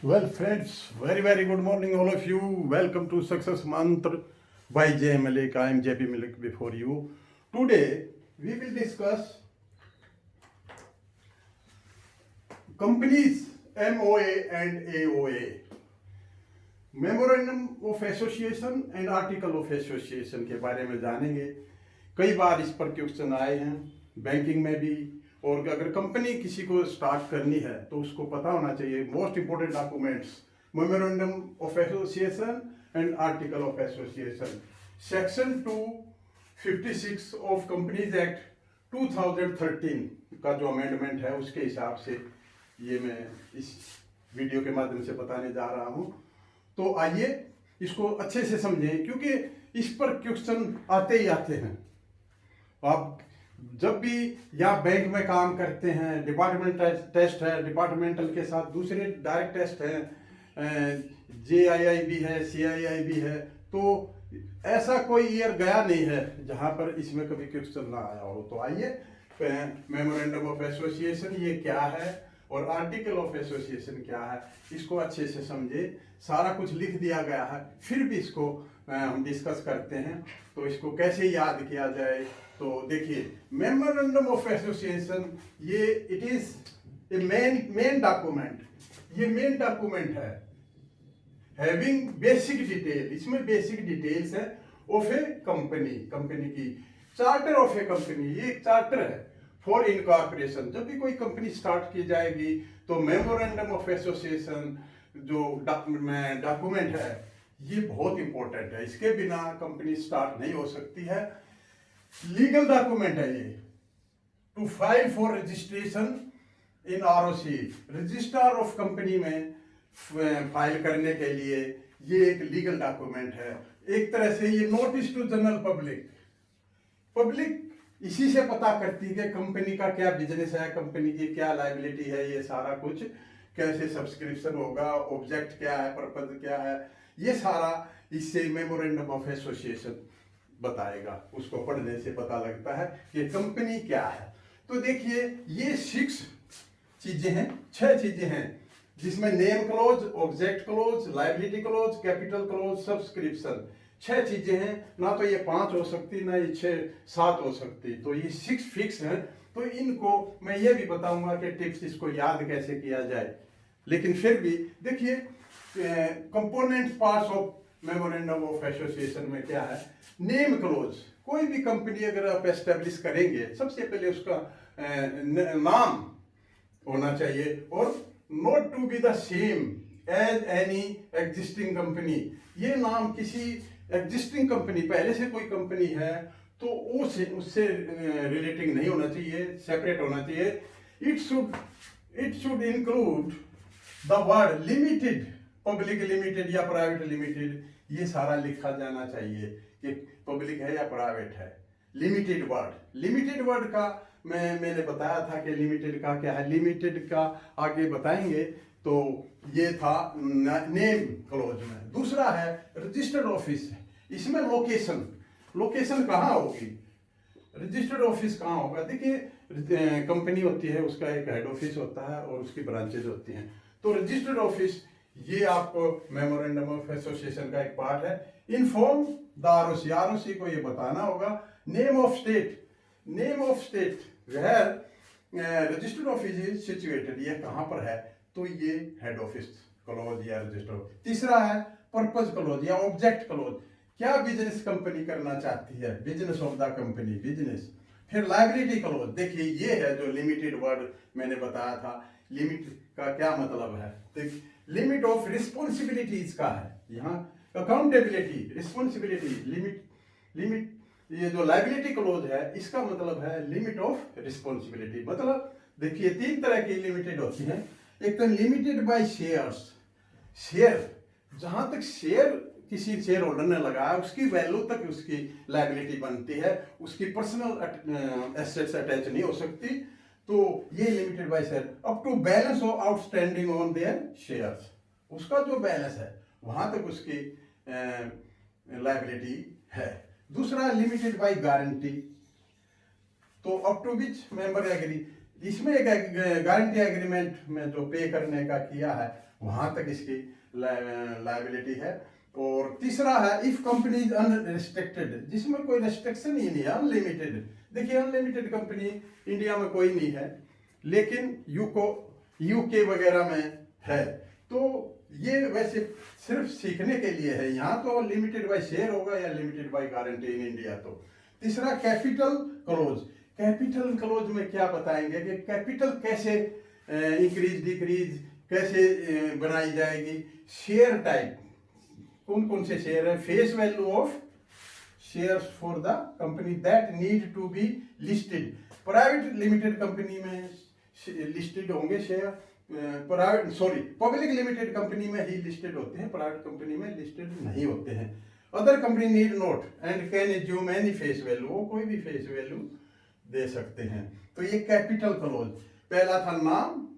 Well, friends, very good morning, all of you. Welcome to Success Mantra by J. Malik. I am JP Malik before you. Today, we will discuss companies MOA and AOA, Memorandum of Association and Article of Association के बारे में जानेंगे. कई बार इस पर question आए हैं banking में भी, और अगर कंपनी किसी को स्टार्ट करनी है तो उसको पता होना चाहिए most important documents memorandum of association and article of association. Section 256 of companies act 2013 का जो अमेंडमेंट है उसके हिसाब से ये मैं इस वीडियो के माध्यम से बताने जा रहा हूँ. तो आइए इसको अच्छे से समझें, क्योंकि इस पर क्वेश्चन आते ही आते हैं. आप जब भी यहाँ बैंक में काम करते हैं, डिपार्टमेंटल टेस्ट है, डिपार्टमेंटल के साथ दूसरे डायरेक्ट टेस्ट हैं, JII भी है, CII भी है, तो ऐसा कोई ईयर गया नहीं है जहाँ पर इसमें कभी क्वेश्चन ना आया हो. तो आइए मेमोरेंडम ऑफ एसोसिएशन ये क्या है और आर्टिकल ऑफ एसोसिएशन क्या है, इसको अच्छे से समझे. सारा कुछ लिख दिया गया है, फिर भी इसको हम डिस्कस करते हैं. तो इसको कैसे याद किया जाए, तो देखिए मेमोरेंडम ऑफ एसोसिएशन ये it is a main document. ये मेन डॉक्यूमेंट है हैविंग बेसिक डिटेल. इसमें बेसिक डिटेल्स है ऑफ ए कंपनी की. चार्टर ऑफ ए कंपनी, ये एक चार्टर है फॉर इनकॉर्पोरेशन. जब भी कोई कंपनी स्टार्ट की जाएगी तो मेमोरेंडम ऑफ एसोसिएशन जो डॉक्यूमेंट है ये बहुत इंपॉर्टेंट है. इसके बिना कंपनी स्टार्ट नहीं हो सकती है. लीगल डॉक्यूमेंट है ये to file for registration in ROC, registrar of company में फाइल करने के लिए ये एक लीगल डॉक्यूमेंट है. एक तरह से ये नोटिस टू जनरल पब्लिक इसी से पता करती है कि कंपनी का क्या बिजनेस है, कंपनी की क्या लायबिलिटी है, ये सारा कुछ कैसे सब्सक्रिप्शन होगा, ऑब्जेक्ट क्या है, पर्पज क्या है, ये सारा इससे मेमोरेंडम ऑफ एसोसिएशन बताएगा. उसको पढ़ने से पता लगता है कि कंपनी क्या है. तो देखिए ये 6 चीजें हैं, 6 चीजें हैं, जिसमें name close, object close, liability close, capital close, subscription. 6 चीजें हैं. ना तो ये 5 हो सकती, ना ये 6-7 हो सकती. तो ये 6 फिक्स हैं. तो इनको मैं ये भी बताऊंगा कि टिप्स इसको याद कैसे किया जाए. लेकिन फिर भी देखिए component parts of memorandum of association में क्या है. नेम क्लोज, कोई भी कंपनी अगर आप एस्टेब्लिश करेंगे सबसे पहले उसका नाम होना चाहिए, और not to be the same as any existing company. ये नाम किसी एग्जिस्टिंग कंपनी, पहले से कोई कंपनी है तो उससे रिलेटिंग नहीं होना चाहिए, सेपरेट होना चाहिए. It should include the word limited, public limited या प्राइवेट लिमिटेड, ये सारा लिखा जाना चाहिए कि पब्लिक है या प्राइवेट है. लिमिटेड वर्ड का मैंने बताया था कि लिमिटेड का क्या है, लिमिटेड का आगे बताएंगे. तो ये था नेम क्लोज में. दूसरा है रजिस्टर्ड ऑफिस. इसमें लोकेशन कहाँ होगी, रजिस्टर्ड ऑफिस कहाँ होगा. देखिए कंपनी होती है, उसका एक हेड ऑफिस होता है और उसकी ब्रांचेज होती हैं. तो रजिस्टर्ड ऑफिस ये आपको मेमोरेंडम ऑफ एसोसिएशन का एक पार्ट है. इन्फॉर्म द ROC को ये बताना होगा. Name of state where registered office is situated, ये कहाँ पर है, तो ये हेड ऑफिस क्लोज या रजिस्टर्ड. तीसरा है पर्पज क्लोज या ऑब्जेक्ट क्लोज, क्या बिजनेस कंपनी करना चाहती है, business of the company, business. फिर लायबिलिटी क्लोज, देखिए ये है जो लिमिटेड वर्ड मैंने बताया था. लिमिट का क्या मतलब है, लिमिट ऑफ रिस्पॉन्सिबिलिटीज का है. यहाँ अकाउंटेबिलिटी, रिस्पॉन्सिबिलिटी, लिमिट. ये जो लायबिलिटी क्लोज है इसका मतलब है लिमिट ऑफ रिस्पॉन्सिबिलिटी. मतलब देखिए 3 तरह की लिमिटेड होती है. एक तो लिमिटेड बाय शेयर, जहां तक शेयर किसी शेयर होल्डर ने लगाया उसकी वैल्यू तक उसकी लायबिलिटी बनती है, उसकी पर्सनल एसेट्स अटैच नहीं हो सकती. तो ये limited by share. Up to balance of outstanding on their shares, उसका जो बैलेंस है वहां तक उसकी लायबिलिटी है. दूसरा लिमिटेड बाय गारंटी, तो up to which member agree. इसमें एक गारंटी एग्रीमेंट में जो पे करने का किया है वहां तक इसकी लायबिलिटी है। और तीसरा है इफ कंपनी इज अनरिस्ट्रिक्टेड, जिसमें कोई रेस्ट्रिक्शन ही नहीं है, अनलिमिटेड। देखिए अनलिमिटेड कंपनी इंडिया में कोई नहीं है, लेकिन यूके वगैरह में है। तो ये वैसे सिर्फ सीखने के लिए है, यहाँ तो लिमिटेड बाय शेयर होगा या limited by guarantee in India. तो तीसरा कैपिटल क्लोज। कैपिटल क्लोज में क्या बताएंगे कि कैपिटल कैसे इंक्रीज डिक्रीज कैसे बनाई जाएगी। शेयर टाइप, कौन कौन से शेयर है। Face value of shares for the company that need to be listed. Private limited company में लिस्टेड होंगे शेयर, पब्लिक लिमिटेड कंपनी में ही लिस्टेड होते हैं, प्राइवेट कंपनी में लिस्टेड नहीं होते हैं। Other company need note and can assume any face value, वो कोई भी फेस वैल्यू दे सकते हैं। तो ये कैपिटल क्लोज, पहला था नाम,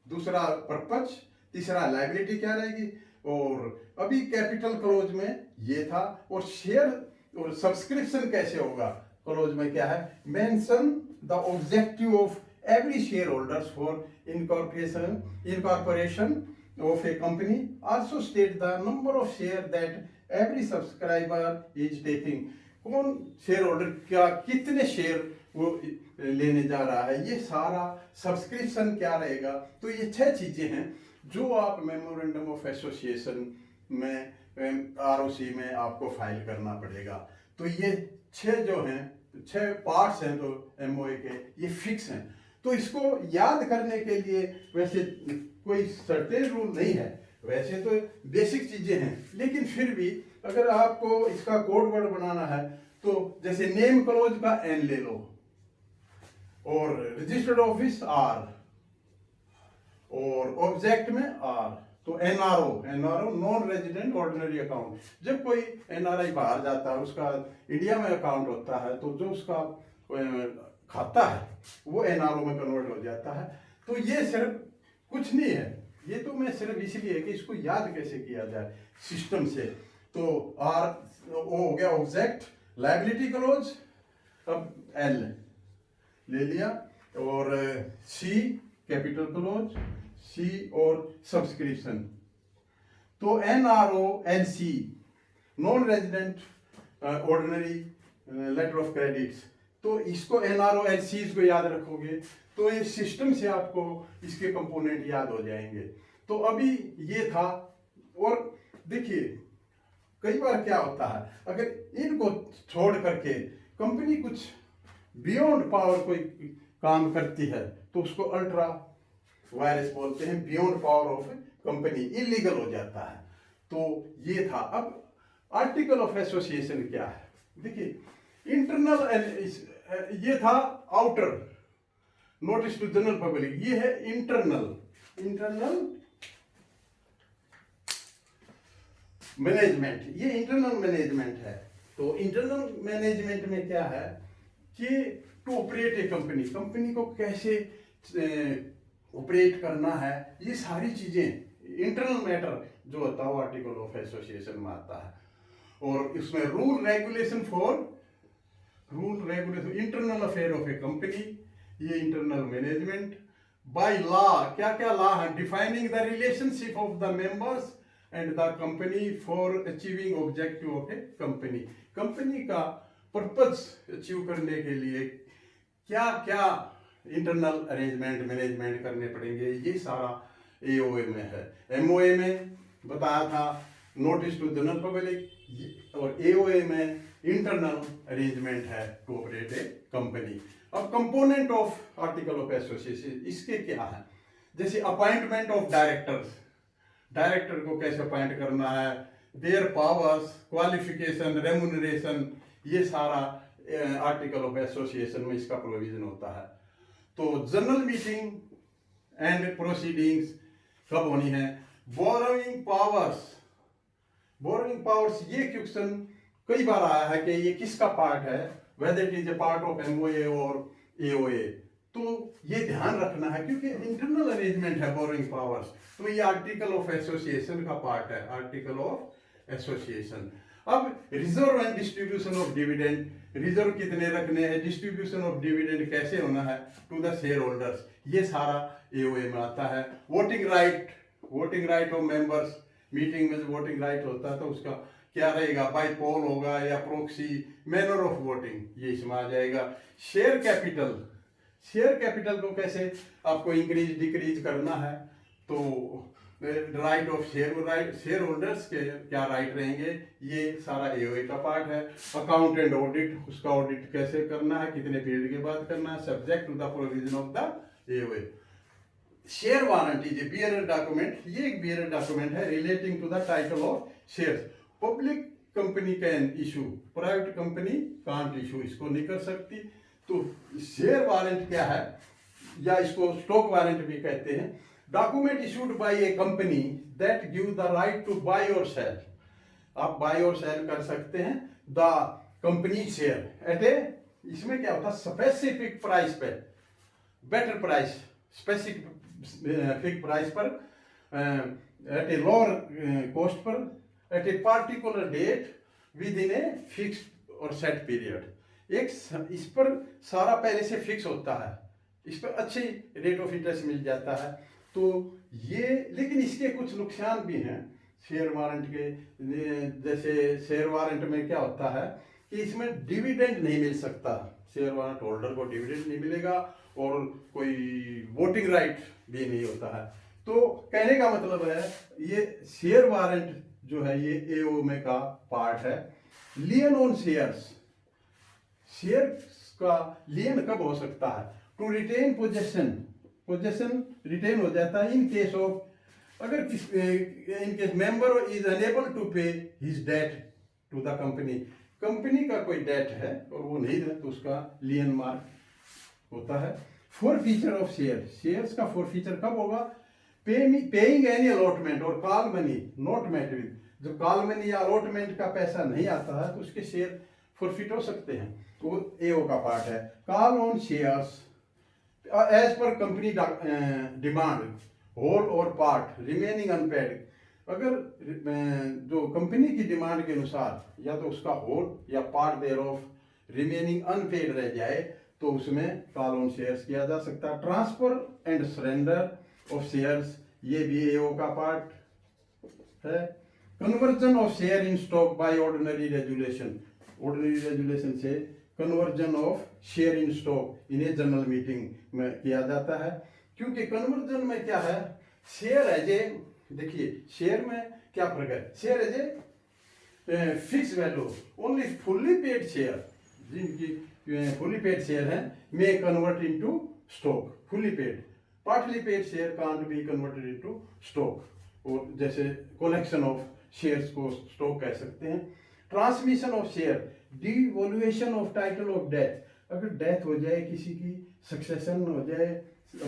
दूसरा पर्पज, तीसरा लायबिलिटी क्या रहेगी, और अभी कैपिटल क्लोज में ये था। और शेयर और सब्सक्रिप्शन कैसे होगा क्लोज में क्या है, mention the objective of every shareholders for incorporation of a company, also state the number of share that every subscriber is taking। कौन शेयर होल्डर क्या कितने शेयर वो लेने जा रहा है, ये सारा सब्सक्रिप्शन क्या रहेगा। तो ये 6 चीजें हैं जो आप मेमोरेंडम ऑफ एसोसिएशन में आरओसी में आपको फाइल करना पड़ेगा। तो ये 6 जो हैं, 6 पार्ट्स हैं जो एमओए के, ये फिक्स हैं। तो इसको याद करने के लिए वैसे कोई सर्टेन रूल नहीं है, वैसे तो बेसिक चीजें हैं, लेकिन फिर भी अगर आपको इसका कोड वर्ड बनाना है तो जैसे नेम क्लोज का एन ले लो, और रजिस्टर्ड ऑफिस आर, और ऑब्जेक्ट में आर। तो NRO non resident ordinary account, जब कोई एनआरआई बाहर जाता है उसका इंडिया में अकाउंट होता है, तो जो उसका खाता है वो एनआरओ में कन्वर्ट हो जाता है। तो ये सिर्फ कुछ नहीं है, ये तो मैं सिर्फ इसलिए कि इसको याद कैसे किया जाए सिस्टम से। तो आर ओ हो गया ऑब्जेक्ट, लायबिलिटी क्लोज, अब एल ले लिया, और सी कैपिटल क्लोज, सी और सब्सक्रिप्शन। तो NRO L C non resident ordinary letter of credits. तो इसको एनआरओ एल सी को याद रखोगे तो ये सिस्टम से आपको इसके कंपोनेंट याद हो जाएंगे। तो अभी ये था। और देखिए कई बार क्या होता है, अगर इनको छोड़ करके कंपनी कुछ बियॉन्ड पावर कोई काम करती है तो उसको अल्ट्रा वायरस बोलते हैं, beyond power of company, illegal हो जाता है। तो ये था। अब आर्टिकल ऑफ एसोसिएशन क्या है, देखिए इंटरनल ये था outer notice to general public, ये है इंटरनल मैनेजमेंट, ये इंटरनल मैनेजमेंट है। तो इंटरनल मैनेजमेंट में क्या है कि टू ऑपरेट ए कंपनी को कैसे ऑपरेट करना है, ये सारी चीजें इंटरनल मैटर जो होता है आर्टिकल ऑफ एसोसिएशन में आता है। और इसमें rule regulation internal affair of a company, ये इंटरनल मैनेजमेंट। बाय लॉ क्या क्या लॉ है, defining the relationship of the members and the company for achieving objective of a company का पर्पस अचीव करने के लिए क्या क्या इंटरनल अरेंजमेंट मैनेजमेंट करने पड़ेंगे, ये सारा एओए में है। एमओए में बताया था नोटिस टू जनरल पब्लिक, और एओए में इंटरनल अरेंजमेंट है टू ऑपरेट ए कंपनी। अब component of article of association इसके क्या है, जैसे अपॉइंटमेंट ऑफ डायरेक्टर को कैसे अपॉइंट करना है, देयर पावर्स, क्वालिफिकेशन, रेम्यूनरेशन, ये सारा आर्टिकल ऑफ एसोसिएशन में इसका प्रोविजन होता है। तो जनरल मीटिंग एंड प्रोसीडिंग्स कब होनी है, बोरोइंग पावर्स ये क्वेश्चन कई बार आया है कि ये किसका पार्ट है, whether it is a part of MOA और एओए। तो ये ध्यान रखना है क्योंकि इंटरनल अरेंजमेंट है बोरोइंग पावर्स, तो ये आर्टिकल ऑफ एसोसिएशन का पार्ट है, आर्टिकल ऑफ एसोसिएशन। अब reserve and distribution of dividend, reserve कितने रखने हैं, डिस्ट्रीब्यूशन ऑफ डिविडेंड कैसे होना है टू द शेयर होल्डर्स, ये सारा एओए में आता है। Voting right voting right of members, meeting में जो वोटिंग राइट होता है तो उसका क्या रहेगा, बाय पोल होगा या प्रोक्सी, मैनर ऑफ वोटिंग, ये इसमें आ जाएगा। शेयर कैपिटल, शेयर कैपिटल को कैसे आपको इंक्रीज डिक्रीज करना है, तो राइट ऑफ शेयर होल्डर्स के क्या राइट रहेंगे, ये सारा एओए का पार्ट है। अकाउंट एंड ऑडिट, उसका ऑडिट कैसे करना है, कितने पीरियड के बाद करना है, subject to the provision of the AOA. Share warrant is a bearer document, ये एक बियरर डॉक्यूमेंट है relating to the title of shares. Public company can issue, private company can't issue, इसको नहीं कर सकती। तो शेयर वारंट क्या है, या इसको स्टॉक वारंट भी कहते हैं। Document issued by a company that give the right to buy और सेल, आप बाय और सेल कर सकते हैं the company share at a, इसमें क्या होता है, स्पेसिफिक प्राइस पे, बेटर प्राइस, स्पेसिफिक प्राइस पर, एट ए लोअर कॉस्ट पर, at a particular date within a fix और सेट पीरियड। एक इस पर सारा पहले से फिक्स होता है, इस पर अच्छी रेट ऑफ इंटरेस्ट मिल जाता है। तो ये, लेकिन इसके कुछ नुकसान भी हैं शेयर वारंट के। जैसे शेयर वारंट में क्या होता है कि इसमें डिविडेंड नहीं मिल सकता, शेयर वारंट होल्डर को डिविडेंड नहीं मिलेगा और कोई वोटिंग राइट भी नहीं होता है। तो कहने का मतलब है ये शेयर वारंट जो है ये एओ में का पार्ट है। लियन ऑन शेयर्स, शेयर का लियन कब हो सकता है, to retain possession, possession retain हो जाता है इन केस ऑफ, अगर in case member is unable to pay his debt to the company, company का कोई डेट है और वो नहीं दे तो उसका लियन मार्क होता है। Forfeiture of share, shares का फोर फीचर कब होगा, पेइंग एनी अलॉटमेंट और call money not met with, जो कॉल मनी या अलॉटमेंट का पैसा नहीं आता है तो उसके शेयर फॉरफिट हो सकते हैं, वो एओ का पार्ट है। Call on shares as per company demand, whole और पार्ट रिमेनिंग अनपेड, अगर जो कंपनी की डिमांड के अनुसार या तो उसका होल या part thereof remaining unpaid रह जाए तो उसमें कॉल ऑन शेयर्स किया जा सकता है। Transfer and surrender of shares, ये भी एओ का पार्ट है। Conversion of share in stock by ordinary resolution, ordinary resolution से conversion of share in stock in a general meeting में किया जाता है। क्योंकि कन्वर्जन में क्या है, शेयर एज ए, देखिए शेयर में क्या फर्क है, share as a fix value, only fully paid share, जिनकी फुल्ली पेड शेयर है may convert into stock, fully paid, partly paid share can't be converted into stock, और जैसे कलेक्शन ऑफ शेयर्स को स्टॉक कह सकते हैं। Transmission of share, devolution of title of death, अगर death हो जाए किसी की, सक्सेशन हो जाए,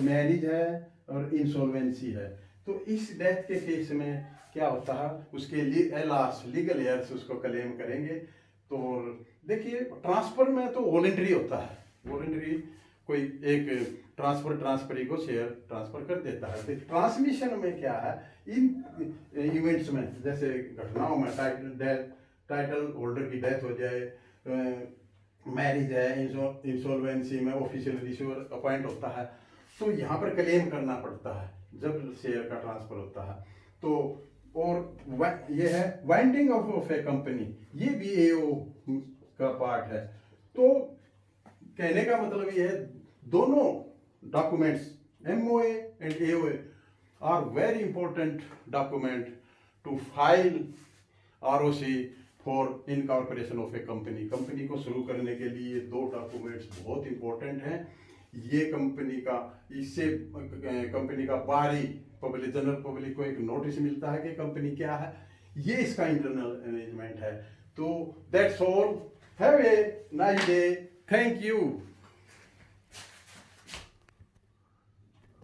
मैरिज है और इंसॉल्वेंसी है, तो इस डेथ के केस में क्या होता है, उसके लीगल एयर्स उसको क्लेम करेंगे। तो देखिए ट्रांसफर में तो वॉलेंटरी होता है, वॉलेंटरी कोई एक ट्रांसफरी को शेयर ट्रांसफर कर देता है। तो ट्रांसमिशन में क्या है, इन इवेंट्स में जैसे घटनाओं में टाइटल होल्डर की डेथ हो जाए, मैरिज है, इंसॉल्वेंसी में ऑफिशियल रिसीवर अपॉइंट होता है, तो यहाँ पर क्लेम करना पड़ता है जब शेयर का ट्रांसफर होता है। तो और ये है वाइंडिंग ऑफ ए कंपनी, ये भी एओ का पार्ट है। तो कहने का मतलब ये है दोनों documents MOA and AOA are very important document to file ROC for incorporation of a company. Company को शुरू करने के लिए दो डॉक्यूमेंट्स बहुत इंपॉर्टेंट हैं। ये कंपनी का, इससे कंपनी का बाहरी पब्लिक, जनरल पब्लिक को एक नोटिस मिलता है कि कंपनी क्या है, ये इसका इंटरनल अरेंजमेंट है। तो that's all, have a nice day, thank you.